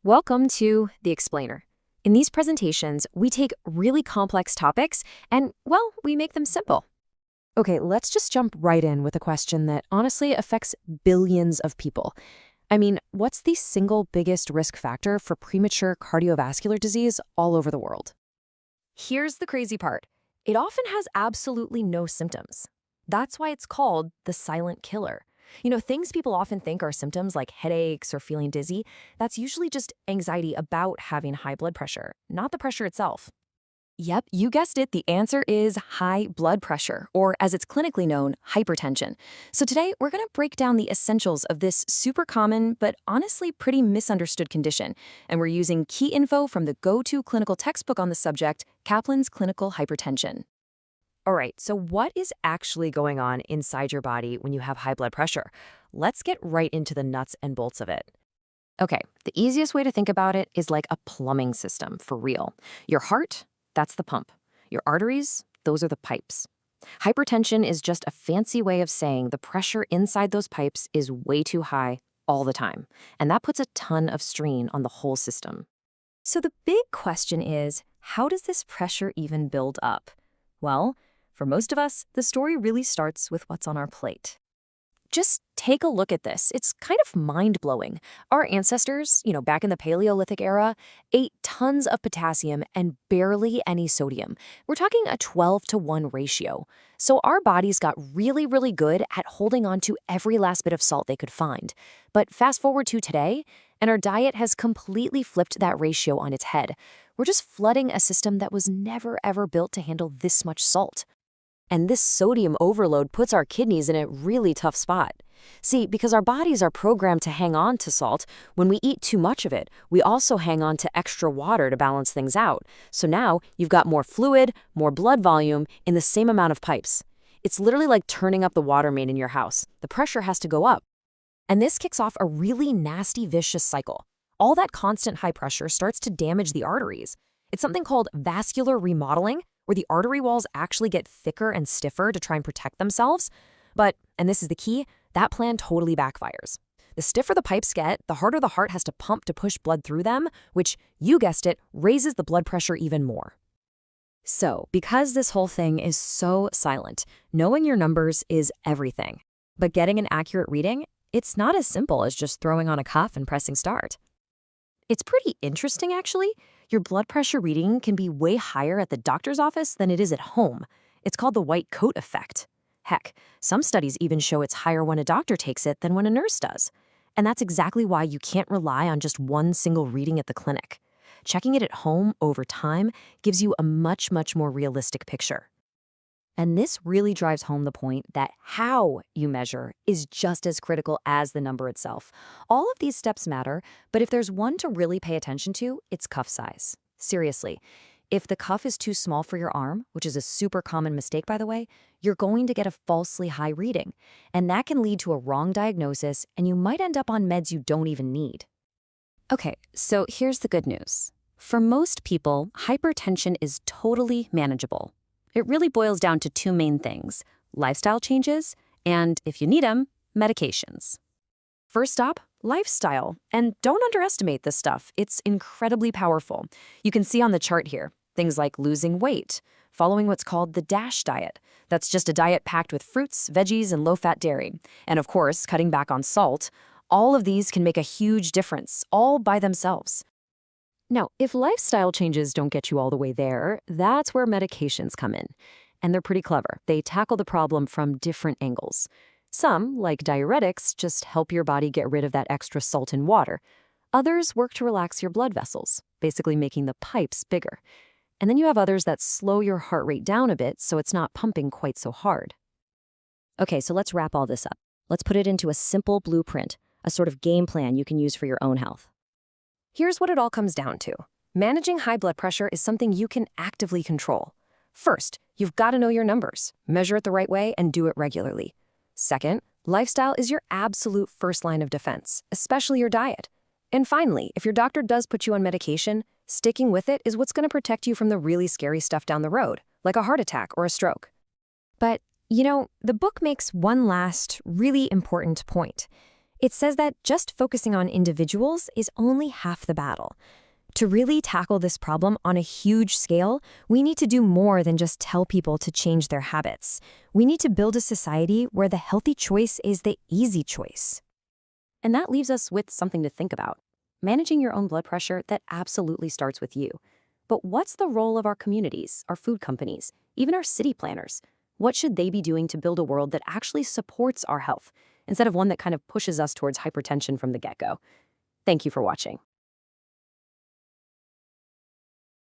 Welcome to The Explainer. In these presentations, we take really complex topics and, well, we make them simple. Okay, let's just jump right in with a question that honestly affects billions of people. I mean, what's the single biggest risk factor for premature cardiovascular disease all over the world? Here's the crazy part. It often has absolutely no symptoms. That's why it's called the silent killer. Things people often think are symptoms like headaches or feeling dizzy, that's usually just anxiety about having high blood pressure, not the pressure itself. Yep, you guessed it, the answer is high blood pressure, or as it's clinically known, hypertension. So today, we're going to break down the essentials of this super common, but honestly pretty misunderstood condition. And we're using key info from the go-to clinical textbook on the subject, Kaplan's Clinical Hypertension. All right, so what is actually going on inside your body when you have high blood pressure? Let's get right into the nuts and bolts of it. Okay, the easiest way to think about it is like a plumbing system, for real. Your heart, that's the pump. Your arteries, those are the pipes. Hypertension is just a fancy way of saying the pressure inside those pipes is way too high all the time, and that puts a ton of strain on the whole system. So the big question is, how does this pressure even build up? Well, for most of us, the story really starts with what's on our plate. Just take a look at this. It's kind of mind-blowing. Our ancestors, back in the Paleolithic era, ate tons of potassium and barely any sodium. We're talking a 12-to-1 ratio. So our bodies got really, really good at holding on to every last bit of salt they could find. But fast forward to today, and our diet has completely flipped that ratio on its head. We're just flooding a system that was never, ever built to handle this much salt. And this sodium overload puts our kidneys in a really tough spot. See, because our bodies are programmed to hang on to salt, when we eat too much of it, we also hang on to extra water to balance things out. So now you've got more fluid, more blood volume in the same amount of pipes. It's literally like turning up the water main in your house. The pressure has to go up. And this kicks off a really nasty, vicious cycle. All that constant high pressure starts to damage the arteries. It's something called vascular remodeling, where the artery walls actually get thicker and stiffer to try and protect themselves. But, and this is the key, that plan totally backfires. The stiffer the pipes get, the harder the heart has to pump to push blood through them, which, you guessed it, raises the blood pressure even more. So, because this whole thing is so silent, knowing your numbers is everything. But getting an accurate reading, it's not as simple as just throwing on a cuff and pressing start. It's pretty interesting, actually. Your blood pressure reading can be way higher at the doctor's office than it is at home. It's called the white coat effect. Heck, some studies even show it's higher when a doctor takes it than when a nurse does. And that's exactly why you can't rely on just one single reading at the clinic. Checking it at home over time gives you a much, much more realistic picture. And this really drives home the point that how you measure is just as critical as the number itself. All of these steps matter, but if there's one to really pay attention to, it's cuff size. Seriously, if the cuff is too small for your arm, which is a super common mistake, by the way, you're going to get a falsely high reading. And that can lead to a wrong diagnosis, and you might end up on meds you don't even need. Okay, so here's the good news. For most people, hypertension is totally manageable. It really boils down to two main things: lifestyle changes and, if you need them, medications. First up, lifestyle. And don't underestimate this stuff. It's incredibly powerful. You can see on the chart here, things like losing weight, following what's called the DASH diet. That's just a diet packed with fruits, veggies, and low-fat dairy. And of course, cutting back on salt. All of these can make a huge difference, all by themselves. Now, if lifestyle changes don't get you all the way there, that's where medications come in. And they're pretty clever. They tackle the problem from different angles. Some, like diuretics, just help your body get rid of that extra salt in water. Others work to relax your blood vessels, basically making the pipes bigger. And then you have others that slow your heart rate down a bit so it's not pumping quite so hard. Okay, so let's wrap all this up. Let's put it into a simple blueprint, a sort of game plan you can use for your own health. Here's what it all comes down to. Managing high blood pressure is something you can actively control. First, you've got to know your numbers, measure it the right way, and do it regularly. Second, lifestyle is your absolute first line of defense, especially your diet. And finally, if your doctor does put you on medication, sticking with it is what's going to protect you from the really scary stuff down the road, like a heart attack or a stroke. But, the book makes one last, really important point. It says that just focusing on individuals is only half the battle. To really tackle this problem on a huge scale, we need to do more than just tell people to change their habits. We need to build a society where the healthy choice is the easy choice. And that leaves us with something to think about. Managing your own blood pressure, that absolutely starts with you. But what's the role of our communities, our food companies, even our city planners? What should they be doing to build a world that actually supports our health, instead of one that kind of pushes us towards hypertension from the get-go? Thank you for watching.